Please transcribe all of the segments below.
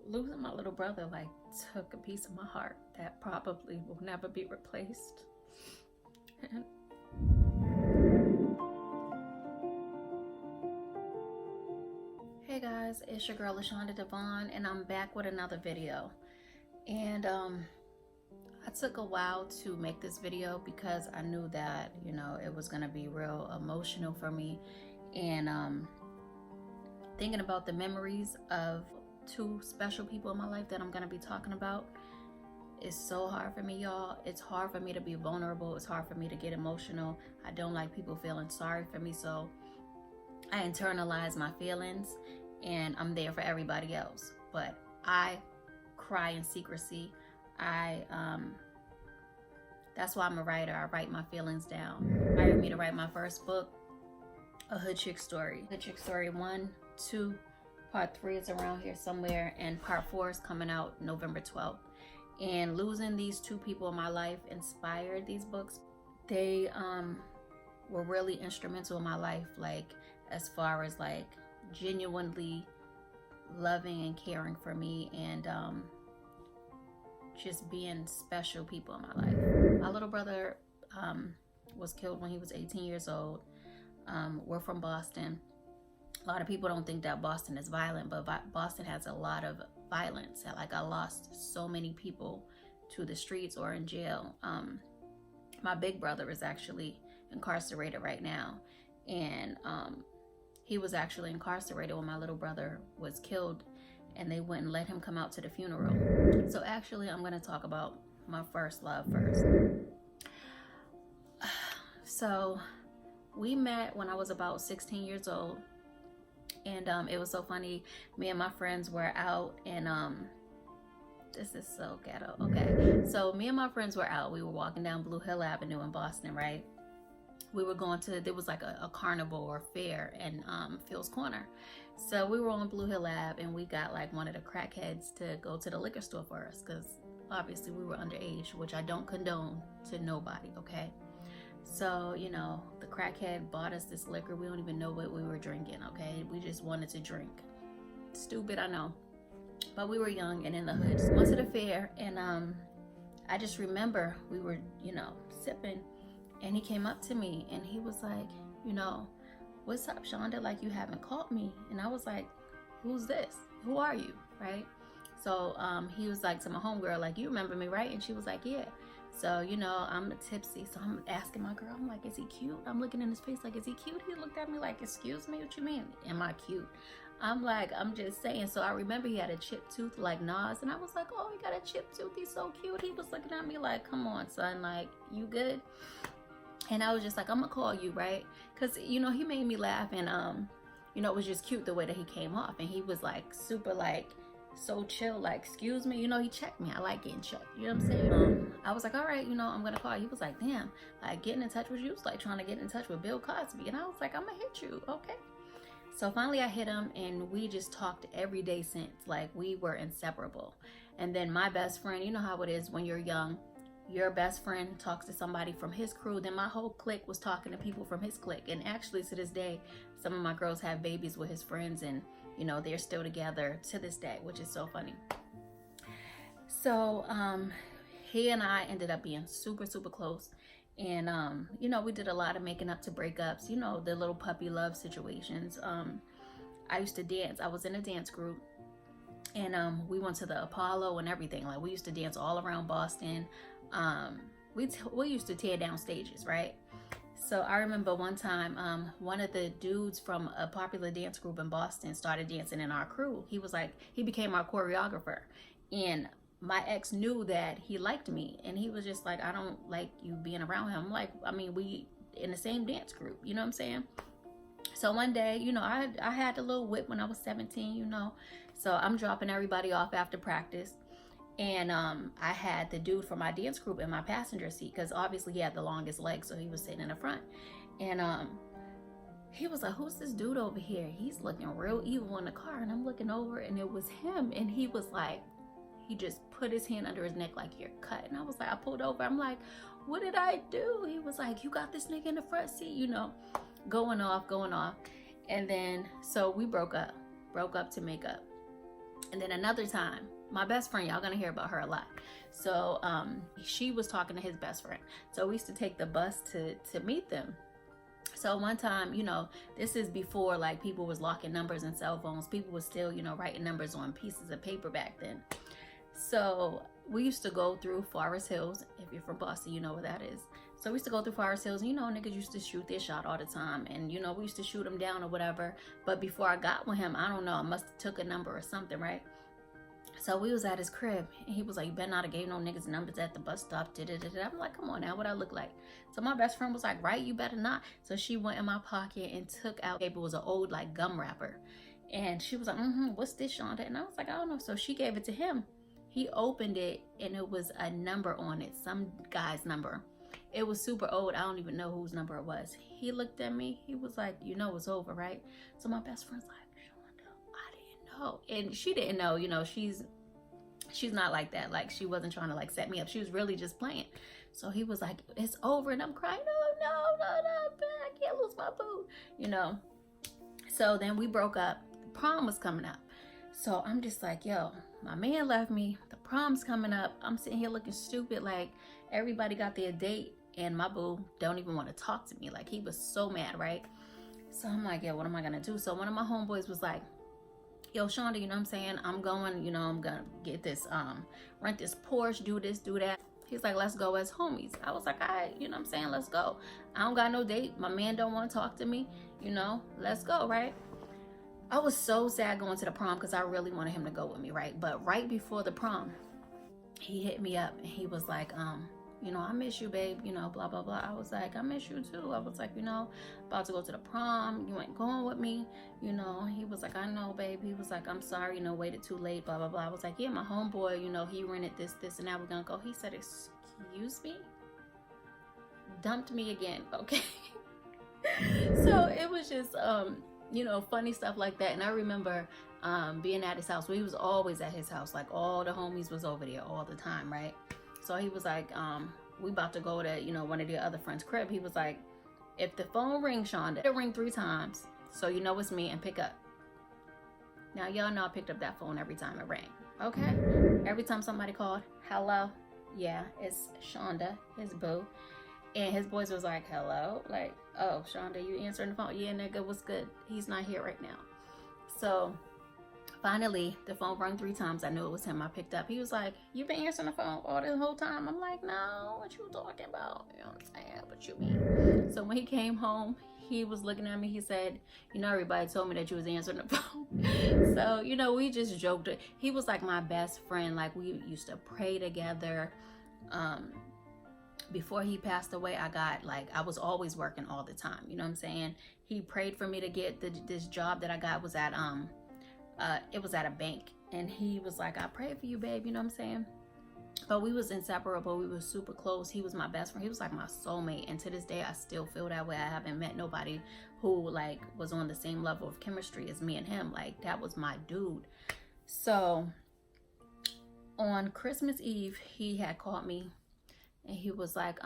losing my little brother like took a piece of my heart that probably will never be replaced. And hey guys, it's your girl LaShonda DeVaughn, and I'm back with another video. And I took a while to make this video because I knew that, you know, it was gonna be real emotional for me, and thinking about the memories of two special people in my life that I'm gonna be talking about is so hard for me, y'all. It's hard for me to be vulnerable. It's hard for me to get emotional. I don't like people feeling sorry for me, so I internalize my feelings and I'm there for everybody else. But I cry in secrecy. That's why I'm a writer. I write my feelings down. Inspired me to write my first book, A Hood Chick Story. Hood Chick Story 1, 2, Part 3 is around here somewhere, and Part 4 is coming out November 12th. And losing these two people in my life inspired these books. They were really instrumental in my life, like as far as like genuinely loving and caring for me, and just being special people in my life. My little brother was killed when he was 18 years old. We're from Boston. A lot of people don't think that Boston is violent, but Boston has a lot of violence. Like, I lost so many people to the streets or in jail. My big brother is actually incarcerated right now, and he was actually incarcerated when my little brother was killed, and they wouldn't let him come out to the funeral. So actually, I'm going to talk about my first love first. So we met when I was about 16 years old, and it was so funny. Me and my friends were out, and this is so ghetto. Okay, so me and my friends were out. We were walking down Blue Hill Avenue in Boston, right? We were going to, there was like a carnival or fair in Phil's Corner. So we were on Blue Hill Ave, and we got like one of the crackheads to go to the liquor store for us, because obviously we were underage, which I don't condone to nobody, okay? So, you know, the crackhead bought us this liquor. We don't even know what we were drinking, okay? We just wanted to drink. Stupid, I know. But we were young and in the hood. So we went to the fair, and I just remember we were, you know, sipping, and he came up to me and he was like, you know, what's up, Shonda? Like, you haven't called me. And I was like, who's this? Who are you? Right? So he was like to my homegirl, like, you remember me, right? And she was like, yeah. So, you know, I'm tipsy, so I'm asking my girl, I'm like, is he cute? I'm looking in his face like, is he cute? He looked at me like, excuse me, what you mean? Am I cute? I'm like, I'm just saying. So I remember he had a chipped tooth like Nas, and I was like, oh, he got a chipped tooth, he's so cute. He was looking at me like, come on, son, like, you good? And I was just like, I'm gonna call you, right? Because, you know, he made me laugh, and you know, it was just cute the way that he came off, and he was like super like so chill, like, excuse me, you know, he checked me. I like getting checked, you know what I'm saying? I was like, all right, you know, I'm gonna call you. He was like, damn, like, getting in touch with you was like trying to get in touch with Bill Cosby. And I was like, I'm gonna hit you, okay? So finally I hit him, and we just talked every day since. Like, we were inseparable. And then my best friend, you know how it is when you're young, your best friend talks to somebody from his crew, then my whole clique was talking to people from his clique. And actually, to this day, some of my girls have babies with his friends, and you know, they're still together to this day, which is so funny. So he and I ended up being super, super close. And you know, we did a lot of making up to breakups, you know, the little puppy love situations. I used to dance. I was in a dance group, and we went to the Apollo and everything. Like, we used to dance all around Boston. We used to tear down stages, right? So I remember one time, one of the dudes from a popular dance group in Boston started dancing in our crew. He was like, he became our choreographer, and my ex knew that he liked me, and he was just like, I don't like you being around him. I'm like, I mean, we in the same dance group, you know what I'm saying? So one day, you know, I had a little whip when I was 17, you know, so I'm dropping everybody off after practice. And I had the dude from my dance group in my passenger seat, because obviously he had the longest legs, so he was sitting in the front. And he was like, who's this dude over here? He's looking real evil in the car. And I'm looking over, and it was him. And he was like, he just put his hand under his neck like, you're cut. And I was like, I pulled over. I'm like, what did I do? He was like, you got this nigga in the front seat, you know, going off. And then, so we broke up to make up. And then another time, my best friend, y'all gonna hear about her a lot. So she was talking to his best friend. So we used to take the bus to meet them. So one time, you know, this is before like people was locking numbers in cell phones. People was still, you know, writing numbers on pieces of paper back then. So we used to go through Forest Hills. If you're from Boston, you know where that is. So we used to go through Forest Hills, and you know, niggas used to shoot their shot all the time. And you know, we used to shoot him down or whatever. But before I got with him, I don't know, I must have took a number or something, right? So we was at his crib, and he was like, you better not have gave no niggas numbers at the bus stop. I'm like, come on now, what I look like? So my best friend was like, right, you better not. So she went in my pocket and took out, it was an old like gum wrapper. And she was like, what's this, Shonda? And I was like, I don't know. So she gave it to him. He opened it, and it was a number on it, some guy's number. It was super old. I don't even know whose number it was. He looked at me. He was like, you know it's over, right? So my best friend's like, Shonda, I didn't know. And she didn't know, you know, she's not like that. Like, she wasn't trying to like set me up. She was really just playing. So he was like, it's over. And I'm crying, no, I can't lose my boo, you know. So then we broke up. Prom was coming up. So I'm just like, yo, my man left me. The prom's coming up. I'm sitting here looking stupid. Like, everybody got their date, and my boo don't even want to talk to me. Like, he was so mad, right? So I'm like, yeah, what am I gonna do? So one of my homeboys was like, yo, Shonda, you know what I'm saying? I'm going, you know, I'm gonna get this, rent this Porsche, do this, do that. He's like, let's go as homies. I was like, all right, you know what I'm saying? Let's go. I don't got no date. My man don't want to talk to me. You know, let's go, right? I was so sad going to the prom because I really wanted him to go with me, right? But right before the prom, he hit me up and he was like, you know, I miss you, babe, you know, blah, blah, blah. I was like, I miss you too. I was like, you know, about to go to the prom. You ain't going with me, you know. He was like, I know, babe. He was like, I'm sorry, you know, waited too late, blah, blah, blah. I was like, yeah, my homeboy, you know, he rented this, and now we're gonna go. He said, excuse me? Dumped me again, okay? So it was just, you know, funny stuff like that. And I remember being at his house. We was always at his house. Like, all the homies was over there all the time, right? So he was like, we about to go to, you know, one of the other friends' crib. He was like, if the phone rings, Shonda, it'll ring 3 times, so you know it's me, and pick up. Now, y'all know I picked up that phone every time it rang, okay? Every time somebody called, hello? Yeah, it's Shonda, his boo. And his boys was like, hello? Like, oh, Shonda, you answering the phone? Yeah, nigga, what's good? He's not here right now. So finally, the phone rang 3 times. I knew it was him. I picked up. He was like, you been answering the phone all this whole time? I'm like, no, what you talking about? You know what I'm saying? What you mean? So when he came home, he was looking at me. He said, you know, everybody told me that you was answering the phone. So, you know, we just joked. He was like my best friend. Like, we used to pray together. Before he passed away, I was always working all the time. You know what I'm saying? He prayed for me to get this job that I got. Was at it was at a bank, and he was like, I prayed for you, babe. You know what I'm saying? But we was inseparable. We were super close. He was my best friend. He was like my soulmate, and to this day I still feel that way. I haven't met nobody who like was on the same level of chemistry as me and him. Like, that was my dude. So on Christmas Eve, he had called me, and he was like,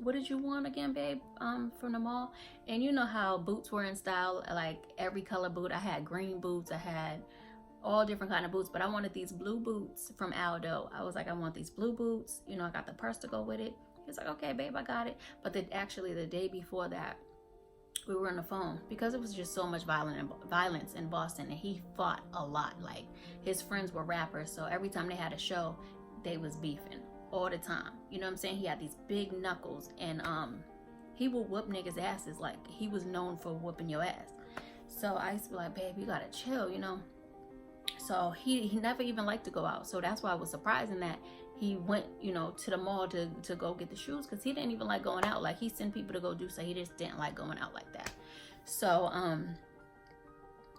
what did you want again, babe, from the mall? And you know how boots were in style, like every color boot. I had green boots, I had all different kind of boots, but I wanted these blue boots from Aldo. I was like, I want these blue boots. You know, I got the purse to go with it. He was like, okay, babe, I got it. But actually the day before that, we were on the phone because it was just so much violence in Boston, and he fought a lot. Like, his friends were rappers, so every time they had a show, they was beefing all the time. You know what I'm saying? He had these big knuckles, and he would whoop niggas' asses. Like, he was known for whooping your ass. So I used to be like, babe, you gotta chill, you know? So he never even liked to go out. So that's why I was surprising that he went, you know, to the mall to go get the shoes, because he didn't even like going out. Like, he sent people to go do so. He just didn't like going out like that. So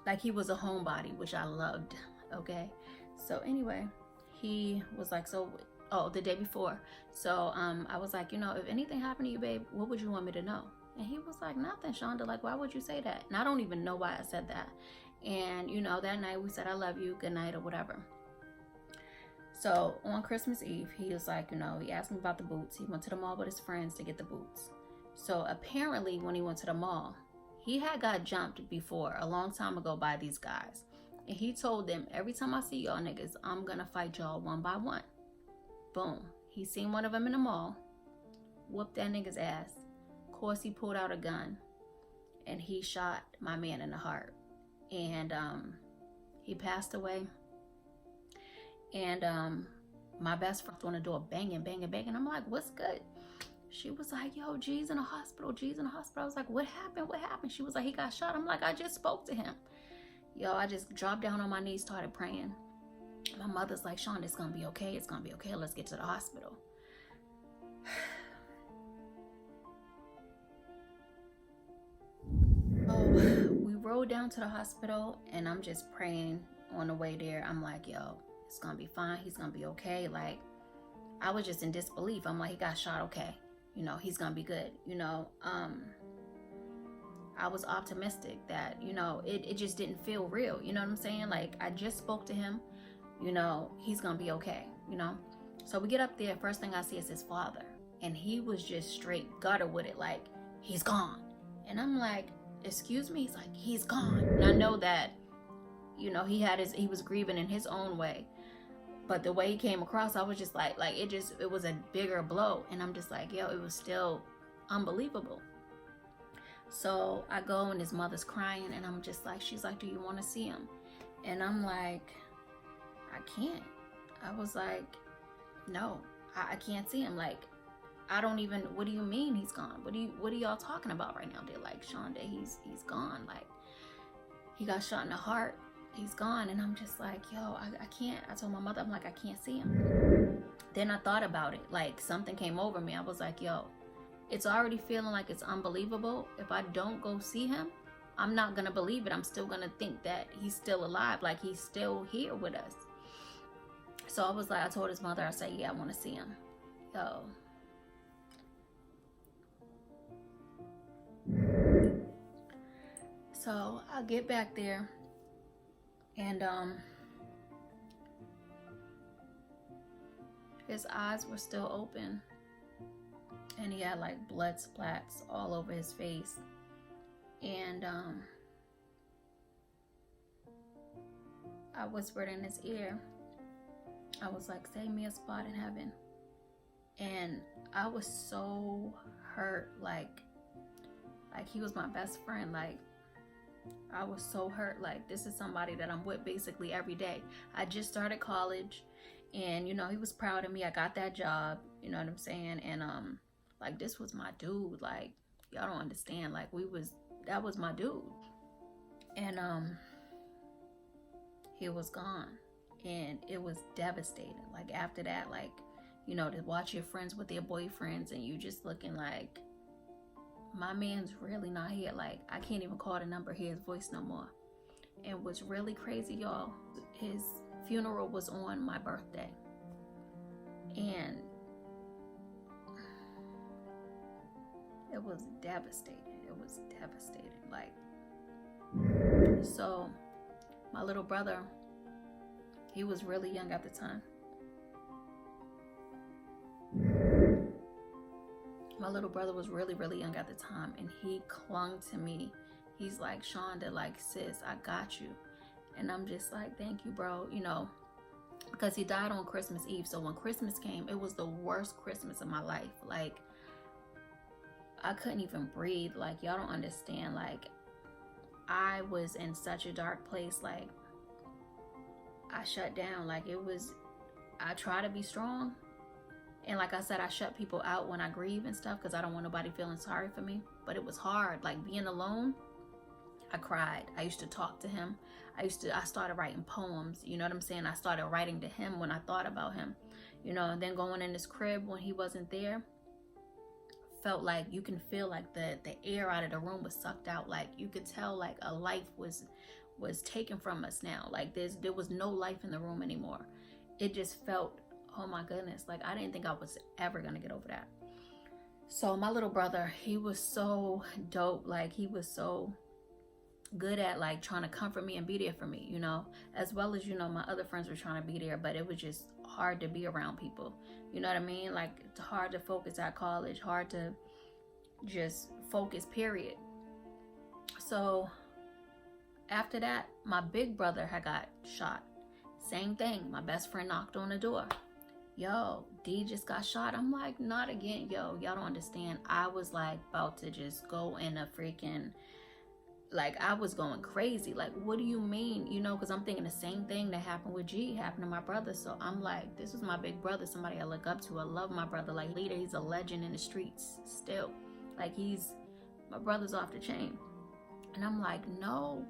like, he was a homebody, which I loved. Okay, so anyway, he was like, so the day before. So I was like, you know, if anything happened to you, babe, what would you want me to know? And he was like, nothing, Shonda. Like, why would you say that? And I don't even know why I said that. And, you know, that night we said, I love you, good night, or whatever. So on Christmas Eve, he was like, you know, he asked me about the boots. He went to the mall with his friends to get the boots. So apparently when he went to the mall, he had got jumped before a long time ago by these guys. And he told them, every time I see y'all niggas, I'm gonna fight y'all one by one. Boom. He seen one of them in the mall, whooped that nigga's ass. Of course, he pulled out a gun and he shot my man in the heart. And he passed away. And my best friend on the door banging, banging, banging. I'm like, what's good? She was like, yo, G's in the hospital. G's in the hospital. I was like, what happened? What happened? She was like, he got shot. I'm like, I just spoke to him. Yo, I just dropped down on my knees, started praying. My mother's like, Shonda, it's gonna be okay. It's gonna be okay. Let's get to the hospital. So we rode down to the hospital, and I'm just praying on the way there. I'm like, yo, it's gonna be fine. He's gonna be okay. Like, I was just in disbelief. I'm like, he got shot. Okay. You know, he's gonna be good. You know, I was optimistic that, you know, it just didn't feel real. You know what I'm saying? Like, I just spoke to him, you know, he's gonna be okay, you know? So we get up there, first thing I see is his father. And he was just straight gutter with it, like, he's gone. And I'm like, excuse me? He's like, he's gone. And I know that, you know, he was grieving in his own way. But the way he came across, I was just like it was a bigger blow. And I'm just like, yo, it was still unbelievable. So I go and his mother's crying, and I'm just like, she's like, do you want to see him? And I'm like, I can't. I was like, no, I can't see him. Like, I don't even, what do you mean he's gone? What are y'all talking about right now? They're like, Shonda, he's gone. Like, he got shot in the heart. He's gone. And I'm just like, yo, I can't. I told my mother, I'm like, I can't see him. Then I thought about it. Like, something came over me. I was like, yo, it's already feeling like it's unbelievable. If I don't go see him, I'm not going to believe it. I'm still going to think that he's still alive. Like, he's still here with us. So I was like, I told his mother, I said, yeah, I want to see him. Yo. So I get back there, and his eyes were still open. And he had like blood splats all over his face. And I whispered in his ear. I was like, save me a spot in heaven. And I was so hurt. Like he was my best friend. Like, I was so hurt. Like, this is somebody that I'm with basically every day. I just started college, and, you know, he was proud of me. I got that job. You know what I'm saying? And like, this was my dude. Like, y'all don't understand. Like, that was my dude. And he was gone. And it was devastating. Like, after that, like, you know, to watch your friends with their boyfriends, and you just looking like, my man's really not here. Like, I can't even call the number, hear his voice no more. And what's really crazy, y'all, his funeral was on my birthday. And it was devastating. It was devastating. Like, so my little brother, he was really young at the time. My little brother was really, really young at the time, and he clung to me. He's like, Shonda, like, sis, I got you. And I'm just like, thank you, bro. You know, because he died on Christmas Eve. So when Christmas came, it was the worst Christmas of my life. Like, I couldn't even breathe. Like, y'all don't understand. Like, I was in such a dark place. Like, I shut down. Like, I try to be strong. And like I said, I shut people out when I grieve and stuff, because I don't want nobody feeling sorry for me. But it was hard. Like, being alone, I cried. I used to talk to him. I started writing poems. You know what I'm saying? I started writing to him when I thought about him. You know, and then going in his crib when he wasn't there, felt like you can feel like the air out of the room was sucked out. Like, you could tell like a life was taken from us now. Like, there was no life in the room anymore. It just felt, oh my goodness, like, I didn't think I was ever gonna get over that. So my little brother, he was so dope. Like, he was so good at like trying to comfort me and be there for me, you know, as well as, you know, my other friends were trying to be there, but it was just hard to be around people. You know what I mean? Like, it's hard to focus at college, hard to just focus, period. So after that, my big brother had got shot. Same thing. My best friend knocked on the door. Yo, D just got shot. I'm like, not again. Yo, y'all don't understand. I was like about to just go in a freaking, like, I was going crazy. Like, what do you mean? You know, because I'm thinking the same thing that happened with G happened to my brother. So I'm like, this was my big brother, somebody I look up to. I love my brother. Like, leader, he's a legend in the streets still. Like, my brother's off the chain. And I'm like, no.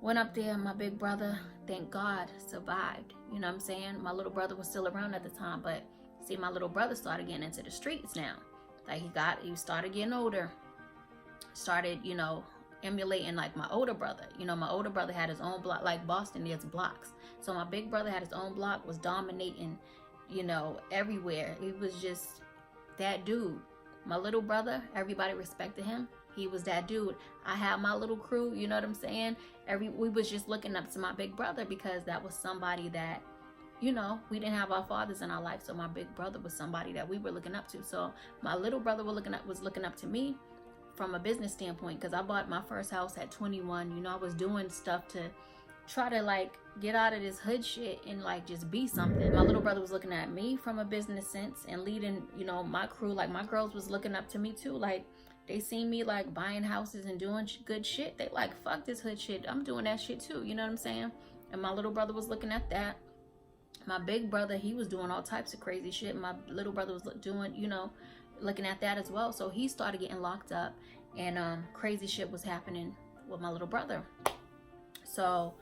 Went up there, my big brother, thank God, survived. You know what I'm saying? My little brother was still around at the time, but see, my little brother started getting into the streets now. Like, he started getting older, started, you know, emulating like my older brother. You know, my older brother had his own block, like Boston, there's blocks. So my big brother had his own block, was dominating, you know, everywhere. He was just that dude. My little brother, everybody respected him. He was that dude. I had my little crew, you know what I'm saying? We was just looking up to my big brother because that was somebody that, you know, we didn't have our fathers in our life. So my big brother was somebody that we were looking up to. So my little brother was looking up to me from a business standpoint, because I bought my first house at 21. You know, I was doing stuff to try to like get out of this hood shit and like just be something. My little brother was looking at me from a business sense and leading, you know, my crew. Like, my girls was looking up to me too. Like, they seen me like buying houses and doing good shit. They like, fuck this hood shit. I'm doing that shit too. You know what I'm saying? And my little brother was looking at that. My big brother, he was doing all types of crazy shit. My little brother was doing, you know, looking at that as well. So he started getting locked up, and crazy shit was happening with my little brother. So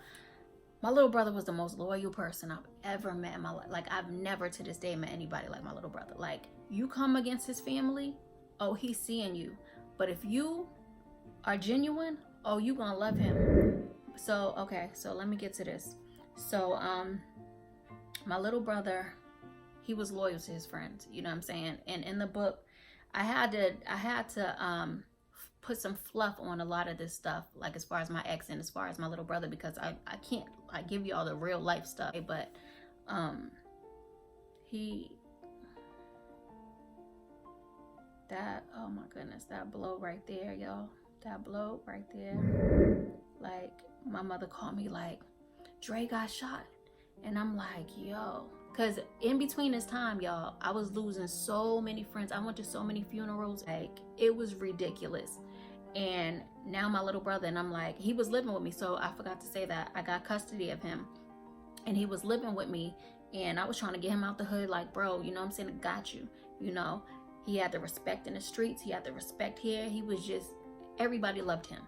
my little brother was the most loyal person I've ever met in my life. Like, I've never to this day met anybody like my little brother. Like, you come against his family, oh, he's seeing you. But if you are genuine, oh, you gonna love him. So, okay, so let me get to this. So, my little brother, he was loyal to his friends, you know what I'm saying? And in the book, I had to put some fluff on a lot of this stuff, like as far as my ex and as far as my little brother, because I can't like give you all the real life stuff. But oh my goodness, that blow right there, y'all. That blow right there. Like, my mother called me like, Dre got shot. And I'm like, yo. Because in between this time, y'all, I was losing so many friends. I went to so many funerals. Like, it was ridiculous. And now my little brother, and I'm like, he was living with me. So I forgot to say that. I got custody of him. And he was living with me. And I was trying to get him out the hood. Like, bro, you know what I'm saying? I got you, you know. He had the respect in the streets. He had the respect here. He was just, everybody loved him.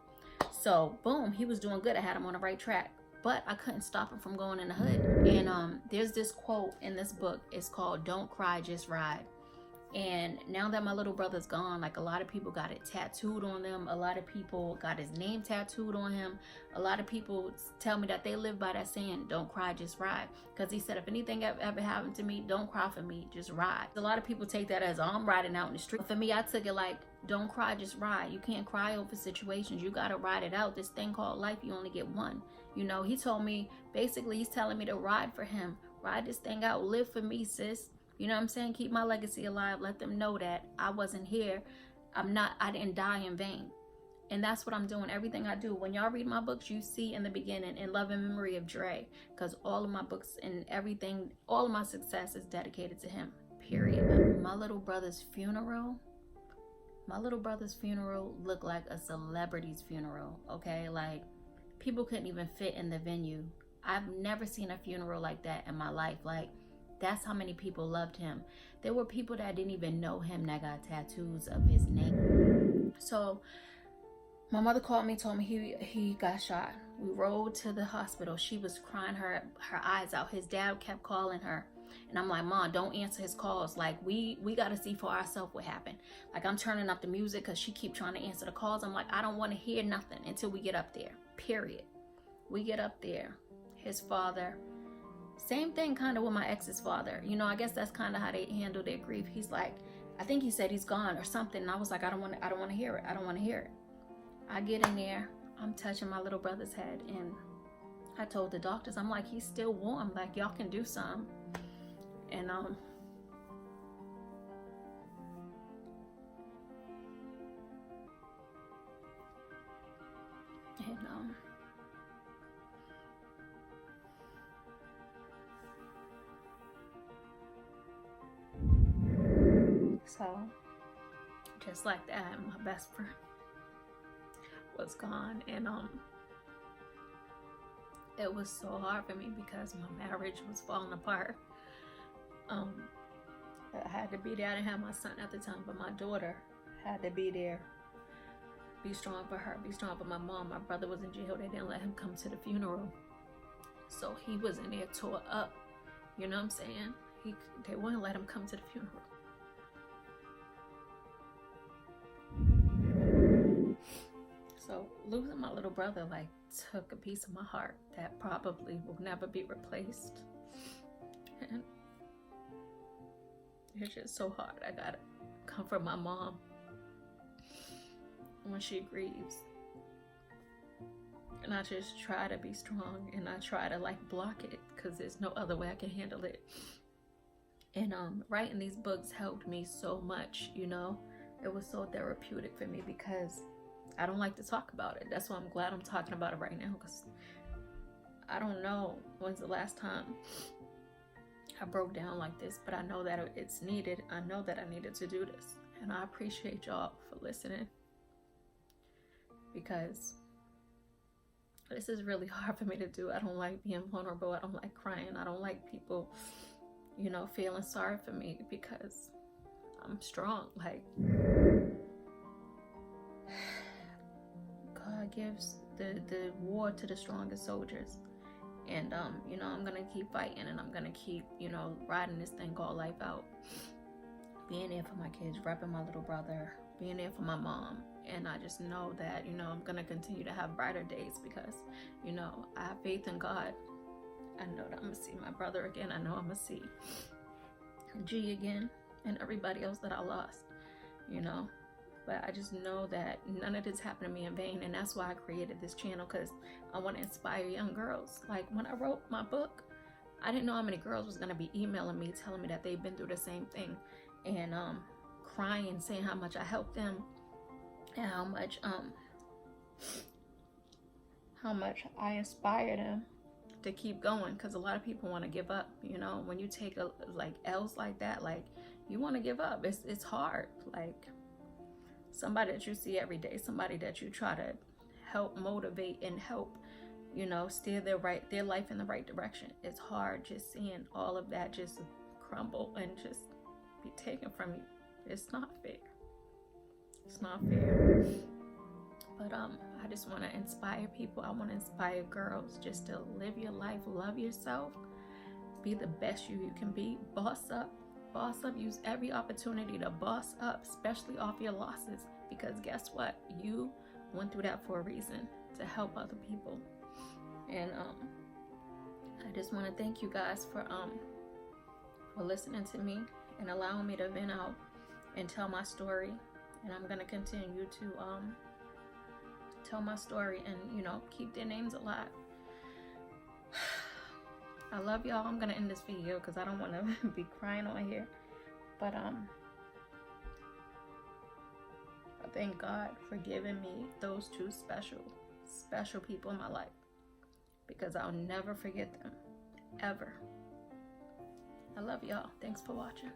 So, boom, he was doing good. I had him on the right track. But I couldn't stop him from going in the hood. And there's this quote in this book. It's called, "Don't Cry, Just Ride." And now that my little brother's gone, like, a lot of people got it tattooed on them. A lot of people got his name tattooed on him. A lot of people tell me that they live by that saying, don't cry, just ride. Because he said, if anything ever happened to me, don't cry for me, just ride. A lot of people take that as, oh, I'm riding out in the street. For me, I took it like, don't cry, just ride. You can't cry over situations. You got to ride it out. This thing called life, you only get one. You know, he told me, basically, he's telling me to ride for him. Ride this thing out. Live for me, sis. You know what I'm saying? Keep my legacy alive. Let them know that I wasn't here. I didn't die in vain. And that's what I'm doing. Everything I do. When y'all read my books, you see in the beginning, in love and memory of Dre. Because all of my books and everything, all of my success is dedicated to him. Period. My little brother's funeral looked like a celebrity's funeral. Okay? Like, people couldn't even fit in the venue. I've never seen a funeral like that in my life. Like, that's how many people loved him. There were people that didn't even know him that got tattoos of his name. So my mother called me, told me he got shot. We rode to the hospital. She was crying her eyes out. His dad kept calling her. And I'm like, Mom, don't answer his calls. Like, we got to see for ourselves what happened. Like, I'm turning up the music because she keep trying to answer the calls. I'm like, I don't want to hear nothing until we get up there. Period. We get up there. His father. Same thing kind of with my ex's father. You know, I guess that's kind of how they handle their grief. He's like, I think he said he's gone or something. And I was like, I don't want to hear it. I don't want to hear it. I get in there. I'm touching my little brother's head. And I told the doctors, I'm like, he's still warm. Like, y'all can do something. And So just like that, my best friend was gone, and it was so hard for me because my marriage was falling apart. I had to be there. I didn't have my son at the time, but my daughter had to be there. Be strong for her, be strong for my mom. My brother was in jail. They didn't let him come to the funeral, so he was in there tore up. You know what I'm saying? They wouldn't let him come to the funeral. So losing my little brother like took a piece of my heart that probably will never be replaced. And it's just so hard. I gotta comfort my mom when she grieves. And I just try to be strong, and I try to like block it because there's no other way I can handle it. And writing these books helped me so much, you know. It was so therapeutic for me because I don't like to talk about it. That's why I'm glad I'm talking about it right now, because I don't know when's the last time I broke down like this, but I know that it's needed. I know that I needed to do this, and I appreciate y'all for listening, because this is really hard for me to do. I don't like being vulnerable. I don't like crying. I don't like people, you know, feeling sorry for me, because I'm strong. Like, God gives the war to the strongest soldiers. And, you know, I'm going to keep fighting, and I'm going to keep, you know, riding this thing called life out. Being there for my kids, repping my little brother, being there for my mom. And I just know that, you know, I'm going to continue to have brighter days because, you know, I have faith in God. I know that I'm going to see my brother again. I know I'm going to see G again, and everybody else that I lost, you know. But I just know that none of this happened to me in vain. And that's why I created this channel, because I want to inspire young girls. Like, when I wrote my book, I didn't know how many girls was going to be emailing me, telling me that they've been through the same thing, and crying, saying how much I helped them, and how much I inspire them to keep going. Because a lot of people want to give up, you know. When you take like L's like that, like, you want to give up. It's hard. Like, somebody that you see every day, somebody that you try to help motivate and help, you know, steer their life in the right direction. It's hard just seeing all of that just crumble and just be taken from you. It's not fair. It's not fair. But I just want to inspire people. I want to inspire girls just to live your life, love yourself, be the best you can be, boss up. Boss up. Use every opportunity to boss up, especially off your losses, because guess what? You went through that for a reason, to help other people. And I just want to thank you guys for listening to me and allowing me to vent out and tell my story. And I'm gonna continue to tell my story and, you know, keep their names alive. I love y'all. I'm gonna end this video because I don't want to be crying on here. But I thank God for giving me those two special people in my life, because I'll never forget them, ever. I love y'all. Thanks for watching.